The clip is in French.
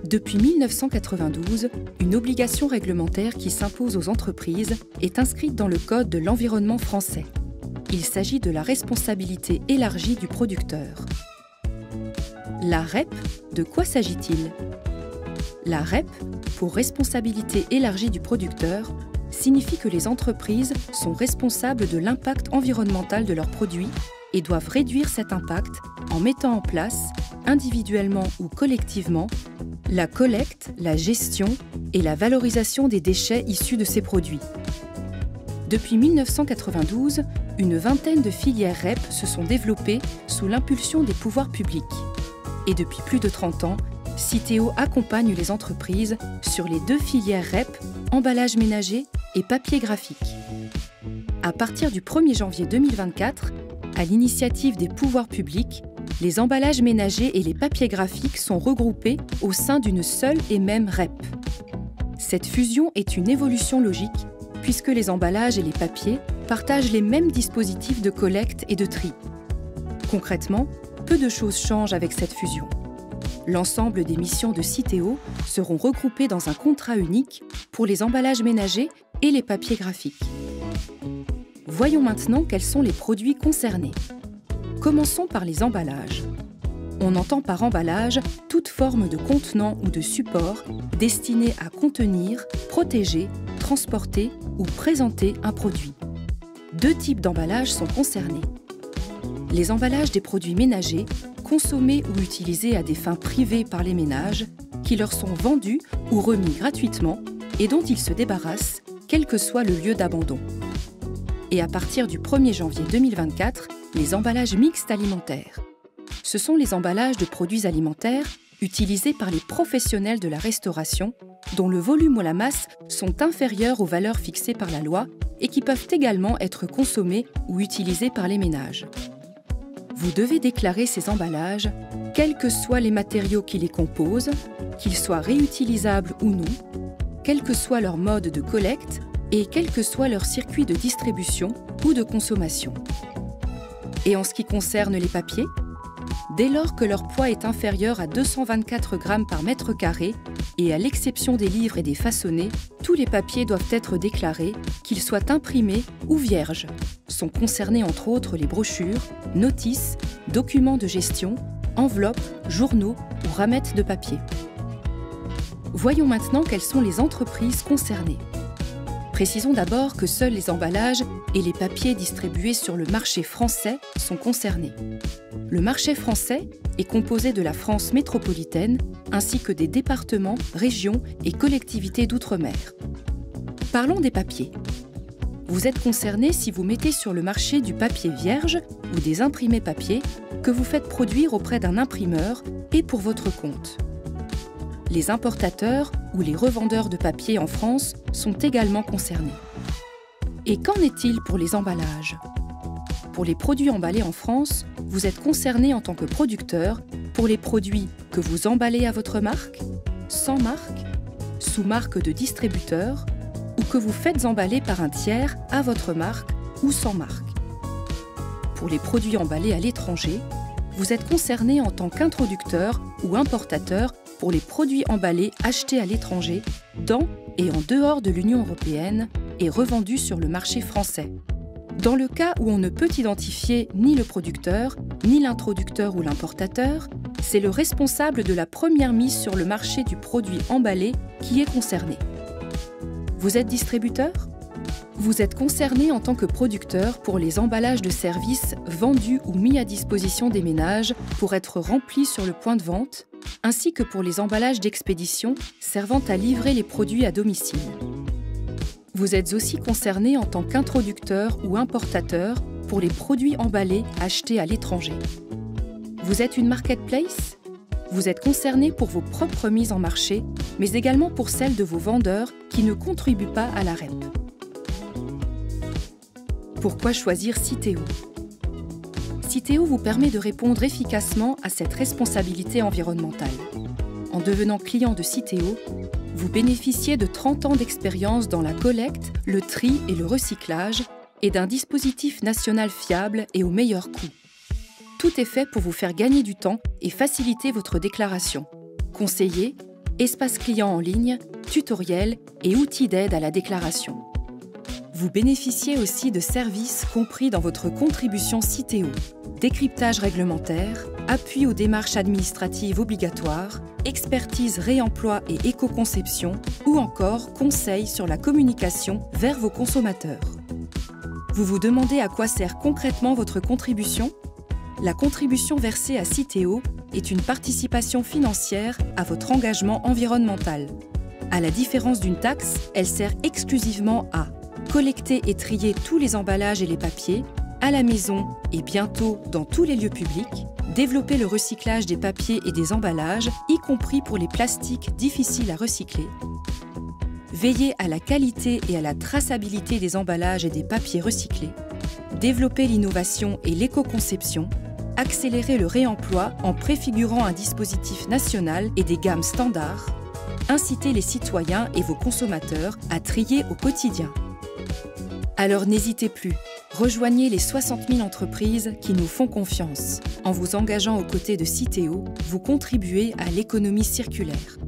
Depuis 1992, une obligation réglementaire qui s'impose aux entreprises est inscrite dans le Code de l'environnement français. Il s'agit de la responsabilité élargie du producteur. La REP, de quoi s'agit-il? La REP, pour responsabilité élargie du producteur, signifie que les entreprises sont responsables de l'impact environnemental de leurs produits et doivent réduire cet impact en mettant en place, individuellement ou collectivement, la collecte, la gestion et la valorisation des déchets issus de ces produits. Depuis 1992, une vingtaine de filières REP se sont développées sous l'impulsion des pouvoirs publics. Et depuis plus de 30 ans, Citeo accompagne les entreprises sur les 2 filières REP, emballage ménager et papier graphique. À partir du 1er janvier 2024, à l'initiative des pouvoirs publics, les emballages ménagers et les papiers graphiques sont regroupés au sein d'une seule et même REP. Cette fusion est une évolution logique puisque les emballages et les papiers partagent les mêmes dispositifs de collecte et de tri. Concrètement, peu de choses changent avec cette fusion. L'ensemble des missions de Citeo seront regroupées dans un contrat unique pour les emballages ménagers et les papiers graphiques. Voyons maintenant quels sont les produits concernés. Commençons par les emballages. On entend par emballage toute forme de contenant ou de support destiné à contenir, protéger, transporter ou présenter un produit. 2 types d'emballages sont concernés. Les emballages des produits ménagers, consommés ou utilisés à des fins privées par les ménages, qui leur sont vendus ou remis gratuitement et dont ils se débarrassent, quel que soit le lieu d'abandon. Et à partir du 1er janvier 2024, les emballages mixtes alimentaires. Ce sont les emballages de produits alimentaires utilisés par les professionnels de la restauration, dont le volume ou la masse sont inférieurs aux valeurs fixées par la loi et qui peuvent également être consommés ou utilisés par les ménages. Vous devez déclarer ces emballages, quels que soient les matériaux qui les composent, qu'ils soient réutilisables ou non, quel que soit leur mode de collecte et quel que soit leur circuit de distribution ou de consommation. Et en ce qui concerne les papiers, dès lors que leur poids est inférieur à 224 grammes par mètre carré, et à l'exception des livres et des façonnés, tous les papiers doivent être déclarés, qu'ils soient imprimés ou vierges. Sont concernés entre autres les brochures, notices, documents de gestion, enveloppes, journaux ou ramettes de papier. Voyons maintenant quelles sont les entreprises concernées. Précisons d'abord que seuls les emballages et les papiers distribués sur le marché français sont concernés. Le marché français est composé de la France métropolitaine ainsi que des départements, régions et collectivités d'outre-mer. Parlons des papiers. Vous êtes concerné si vous mettez sur le marché du papier vierge ou des imprimés papier que vous faites produire auprès d'un imprimeur et pour votre compte. Les importateurs ou les revendeurs de papier en France sont également concernés. Et qu'en est-il pour les emballages? Pour les produits emballés en France, vous êtes concerné en tant que producteur pour les produits que vous emballez à votre marque, sans marque, sous marque de distributeur ou que vous faites emballer par un tiers à votre marque ou sans marque. Pour les produits emballés à l'étranger, vous êtes concerné en tant qu'introducteur ou importateur pour les produits emballés achetés à l'étranger, dans et en dehors de l'Union européenne et revendus sur le marché français. Dans le cas où on ne peut identifier ni le producteur, ni l'introducteur ou l'importateur, c'est le responsable de la première mise sur le marché du produit emballé qui est concerné. Vous êtes distributeur? Vous êtes concerné en tant que producteur pour les emballages de services vendus ou mis à disposition des ménages pour être remplis sur le point de vente, ainsi que pour les emballages d'expédition servant à livrer les produits à domicile. Vous êtes aussi concerné en tant qu'introducteur ou importateur pour les produits emballés achetés à l'étranger. Vous êtes une marketplace? Vous êtes concerné pour vos propres mises en marché, mais également pour celles de vos vendeurs qui ne contribuent pas à la REP. Pourquoi choisir Citeo? Citeo vous permet de répondre efficacement à cette responsabilité environnementale. En devenant client de Citeo, vous bénéficiez de 30 ans d'expérience dans la collecte, le tri et le recyclage et d'un dispositif national fiable et au meilleur coût. Tout est fait pour vous faire gagner du temps et faciliter votre déclaration. Conseillers, espace client en ligne, tutoriels et outils d'aide à la déclaration. Vous bénéficiez aussi de services compris dans votre contribution Citeo, décryptage réglementaire, appui aux démarches administratives obligatoires, expertise réemploi et éco-conception ou encore conseils sur la communication vers vos consommateurs. Vous vous demandez à quoi sert concrètement votre contribution ? La contribution versée à Citeo est une participation financière à votre engagement environnemental. À la différence d'une taxe, elle sert exclusivement à collecter et trier tous les emballages et les papiers, à la maison et bientôt dans tous les lieux publics, développer le recyclage des papiers et des emballages, y compris pour les plastiques difficiles à recycler, veiller à la qualité et à la traçabilité des emballages et des papiers recyclés, développer l'innovation et l'éco-conception, accélérer le réemploi en préfigurant un dispositif national et des gammes standards, inciter les citoyens et vos consommateurs à trier au quotidien. Alors n'hésitez plus, rejoignez les 60 000 entreprises qui nous font confiance. En vous engageant aux côtés de Citeo, vous contribuez à l'économie circulaire.